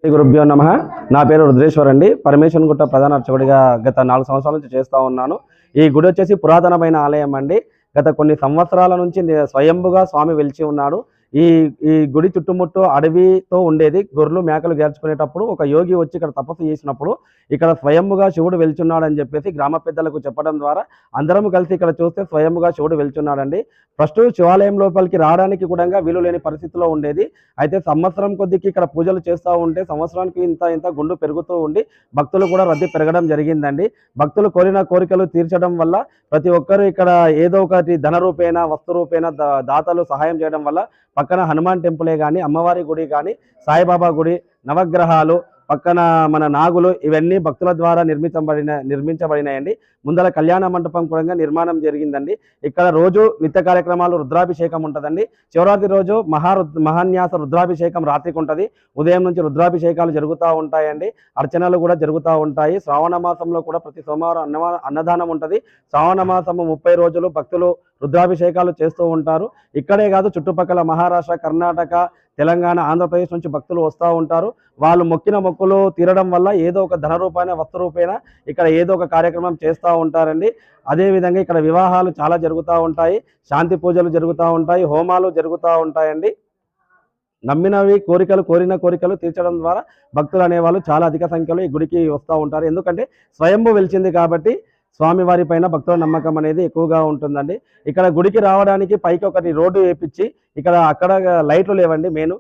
శ్రీ గురుభ్యో నమః. నా పేరు రుద్రేశ్వర్ అండి. పరమేశ్వరగుట్ట ప్రధాన అర్చకుడిగా గత 4 సంవత్సరాల నుంచి చేస్తూ ఉన్నాను. ఈ గుడి వచ్చేసి పురాతనమైన ఆలయం అండి. గత కొన్ని సంవత్సరాల నుంచి స్వయంభుగా స్వామి వెలిచి ఉన్నాడు. ఈ ఈ గుడి చుట్టుముట్టు అడవితో ఉండేది. గొర్రెలు మేకలు గేర్చుకునేటప్పుడు ఒక యోగి వచ్చి ఇక్కడ తపస్సు చేసినప్పుడు ఇక్కడ స్వయంభుగా శివుడు వెళ్తున్నాడని చెప్పేసి గ్రామ పెద్దలకు చెప్పడం ద్వారా అందరం కలిసి ఇక్కడ చూస్తే స్వయంభుగా శివుడు వెళ్తున్నాడండి. ఫస్ట్ శివాలయం లోపలికి రావడానికి కూడా వీలు లేని పరిస్థితిలో ఉండేది. అయితే సంవత్సరం కొద్దికి ఇక్కడ పూజలు చేస్తూ ఉంటే సంవత్సరానికి ఇంత ఇంత గుండు పెరుగుతూ ఉండి భక్తులు కూడా రద్దీ పెరగడం జరిగిందండి. భక్తులు కోరిన కోరికలు తీర్చడం వల్ల ప్రతి ఒక్కరు ఇక్కడ ఏదో ఒకటి ధన రూపేణ వస్తు రూపేణ దాతలు సహాయం చేయడం వల్ల పక్కన హనుమాన్ టెంపులే కానీ, అమ్మవారి గుడి కానీ, సాయిబాబా గుడి, నవగ్రహాలు, పక్కన మన నాగులు ఇవన్నీ భక్తుల ద్వారా నిర్మించబడినాయండి. ముందర కళ్యాణ మండపం కూడా నిర్మాణం జరిగిందండి. ఇక్కడ రోజు నిత్య కార్యక్రమాలు రుద్రాభిషేకం ఉంటుందండి. శివరాత్రి రోజు మహాన్యాస రుద్రాభిషేకం రాత్రికి ఉంటుంది. ఉదయం నుంచి రుద్రాభిషేకాలు జరుగుతూ ఉంటాయండి. అర్చనలు కూడా జరుగుతూ ఉంటాయి. శ్రావణ మాసంలో కూడా ప్రతి సోమవారం అన్నదానం ఉంటుంది. శ్రావణ మాసము 30 రోజులు భక్తులు రుద్రాభిషేకాలు చేస్తూ ఉంటారు. ఇక్కడే కాదు చుట్టుపక్కల మహారాష్ట్ర, కర్ణాటక, తెలంగాణ, ఆంధ్రప్రదేశ్ నుంచి భక్తులు వస్తూ ఉంటారు. వాళ్ళు మొక్కిన మొక్కులు తీరడం వల్ల ఏదో ఒక ధన రూపాయన వస్తు రూపేణ ఇక్కడ ఏదో ఒక కార్యక్రమం చేస్తూ ఉంటారండి. అదేవిధంగా ఇక్కడ వివాహాలు చాలా జరుగుతూ ఉంటాయి, శాంతి పూజలు జరుగుతూ ఉంటాయి, హోమాలు జరుగుతూ ఉంటాయండి. నమ్మినవి కోరిన కోరికలు తీర్చడం ద్వారా భక్తులు అనేవాళ్ళు చాలా అధిక సంఖ్యలో ఈ గుడికి వస్తూ ఉంటారు. ఎందుకంటే స్వయంభు వెలిచింది కాబట్టి స్వామివారి పైన భక్తుల నమ్మకం అనేది ఎక్కువగా ఉంటుందండి. ఇక్కడ గుడికి రావడానికి పైకి ఒకటి రోడ్డు వేపించి అక్కడ లైట్లు లేవండి. మెయిన్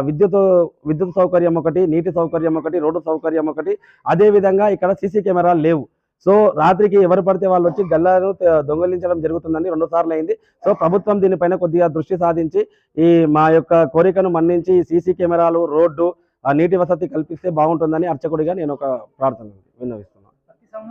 విద్యుత్ సౌకర్యం ఒకటి, నీటి సౌకర్యం ఒకటి, రోడ్డు సౌకర్యం ఒకటి. అదేవిధంగా ఇక్కడ సీసీ కెమెరాలు లేవు. సో రాత్రికి ఎవరు పడితే వాళ్ళు వచ్చి గల్లాలు దొంగలించడం జరుగుతుందండి. 2 సార్లు అయింది. సో ప్రభుత్వం దీనిపైన కొద్దిగా దృష్టి సాధించి ఈ మా యొక్క కోరికను మన్నించి సీసీ కెమెరాలు, రోడ్డు, నీటి వసతి కల్పిస్తే బాగుంటుందని అర్చకుడిగా నేను ఒక ప్రార్థన విన్నవిస్తున్నాను.